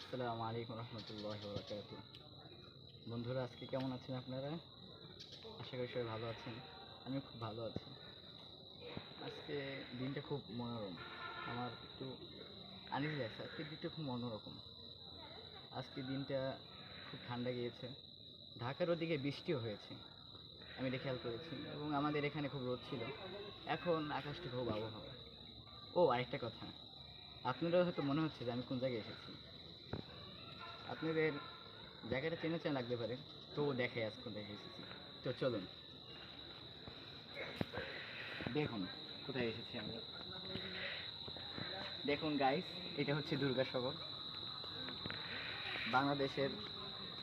আসসালামু আলাইকুম রহমতুল্লাহি ওয়া বারাকাতুহু। বন্ধুরা, আজকে কেমন আছেন আপনারা? আশা করি সবাই ভালো আছেন। আমিও খুব ভালো আছি। আজকে দিনটা খুব মনোরম। আমার একটু আনিজি লাগছে। আজকের দিনটা খুব অন্যরকম। আজকের দিনটা খুব ঠান্ডা গিয়েছে। ঢাকার ওদিকে বৃষ্টিও হয়েছে, আমি এটা খেয়াল করেছি, এবং আমাদের এখানে খুব রোদ ছিল। এখন আকাশটা খুব আবহাওয়া। ও, আরেকটা কথা, আপনাদেরও হয়তো মনে হচ্ছে যে আমি কোন জায়গায় এসেছি। আপনাদের জায়গাটা চেনা চেনা লাগতে পারে, তো দেখাই আজ কোথায় এসেছি। তো চলুন দেখুন কোথায় এসেছি আমরা। দেখুন গাইস, এটা হচ্ছে দুর্গাসাগর। বাংলাদেশের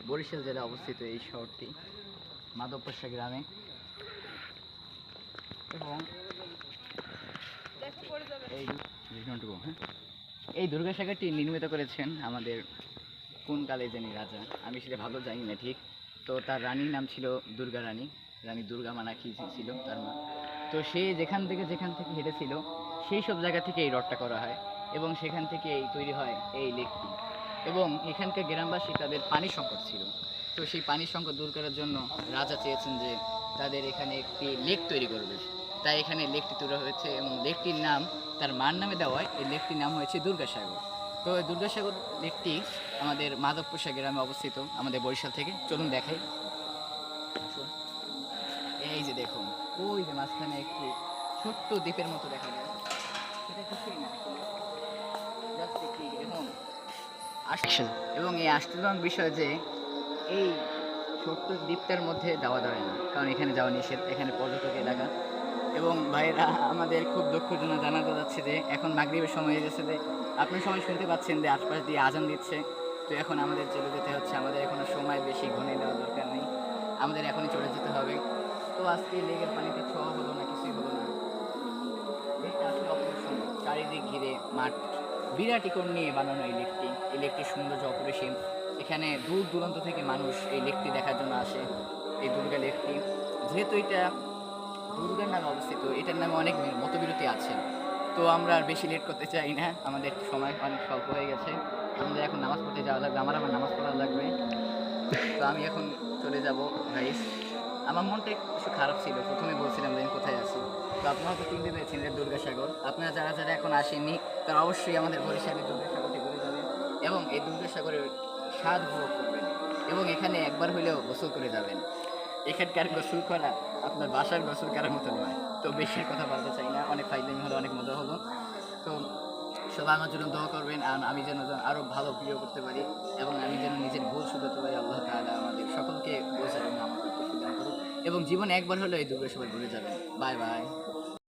বরিশাল জেলায় অবস্থিত এই শহরটি, মাধবপাশা গ্রামে। এবং এই দুর্গাসাগরটি নির্মিত করেছেন আমাদের কোন কালে জানি রাজা, আমি সেটা ভালো জানি না ঠিক। তো তার রানীর নাম ছিল দুর্গা রানী, রানী দুর্গা মানা কি ছিল তার মা। তো সে যেখান থেকে হেঁটেছিল সেই সব জায়গা থেকে এই রথটা করা হয়, এবং সেখান থেকে এই তৈরি হয় এই লেকটি। এবং এখানকার গ্রামবাসী তাদের পানি সংকট ছিল, তো সেই পানি সংকট দূর করার জন্য রাজা চেয়েছেন যে তাদের এখানে একটি লেক তৈরি করবে। তাই এখানে লেকটি তৈরি হয়েছে, এবং লেকটির নাম তার মার নামে দেওয়ায় এই লেকটির নাম হয়েছে দুর্গাসাগর। তো এই দুর্গাসাগর লেকটি আমাদের মাধবপুষা গ্রামে অবস্থিত, আমাদের বরিশাল থেকে। চলুন দেখাই। আসুন, এই যে দেখুন, ওই যে মাঝখানে একটি ছোট্ট দ্বীপের মতো দেখা যায়, সেটা কিছুই না, জাস্ট একটি এবং এবং এই আশ্চর্যজনক বিষয় যে এই ছোট্ট দ্বীপটার মধ্যে যাওয়া যাবে না, কারণ এখানে যাওয়া নিষেধ, এখানে পর্যটক এলাকা। এবং ভাইরা, আমাদের খুব দুঃখজনক জানাতে যাচ্ছে যে এখন মাগরিবের সময় হয়ে গেছে, যে আপনার সময় শুনতে পাচ্ছেন যে আশপাশ দিয়ে আজান দিচ্ছে। তো এখন আমাদের চলে যেতে হচ্ছে, আমাদের এখনো সময় বেশি ঘনে দেওয়ার দরকার নেই, আমাদের এখনই চলে যেতে হবে। তো আজকে লেকের পানিতে ছোঁয়া হলো না, কিছুই হলো না। লেকটা আসলে অপূর্ব সুন্দর, চারিদিক ঘিরে মাঠ, বিরাটিকর নিয়ে বানানো এই লেকটি। এই লেকটির সৌন্দর্য অপরিসীম। এখানে দূর দূরান্ত থেকে মানুষ এই লেকটি দেখার জন্য আসে, এই দুর্গা লেকটি। যেহেতু এটা দুর্গার নামে অবস্থিত, এটার নামে অনেক মতবিরোধী আছে। তো আমরা আর বেশি লেট করতে চাই না, আমাদের সময় অনেক স্বল্প হয়ে গেছে। আমাদের এখন নামাজ পড়তে যাওয়া লাগবে, আমার আবার নামাজ পড়া লাগবে। তো আমি এখন চলে যাব গাইস। আমার মনটা একটু খারাপ ছিল, প্রথমে বলছিলাম যে আমি কোথায় আছি। তো আপনারা তো চিনতে পেরেছেন যে দুর্গাসাগর। আপনারা যারা যারা এখন আসেননি, তারা অবশ্যই আমাদের বরিশালের দুর্গাসাগরটি ঘুরে যাবেন, এবং এই দুর্গাসাগরের স্বাদ উপভোগ করবেন, এবং এখানে একবার হইলেও গোসল করে যাবেন। এখানকার গোসল করা আপনার বাসার গোসল করার মতো নয়। তো বেশি কথা বলতে চাই না, অনেক ফাইজলামি হলো, অনেক মজা হলো। তো সবাই আমার জন্য দোয়া করবেন, আর আমি যেন আরও ভালো ভিডিও করতে পারি, এবং আমি যেন নিজের ভুল শুধরাতে পারি। আল্লাহ তাআলা আমাদের সকলকে বোঝার জন্য আমাকে তৌফিক দান করুন, এবং জীবনে একবার হলেও এই দুর্গা সবাই ঘুরে যাবেন। Bye bye.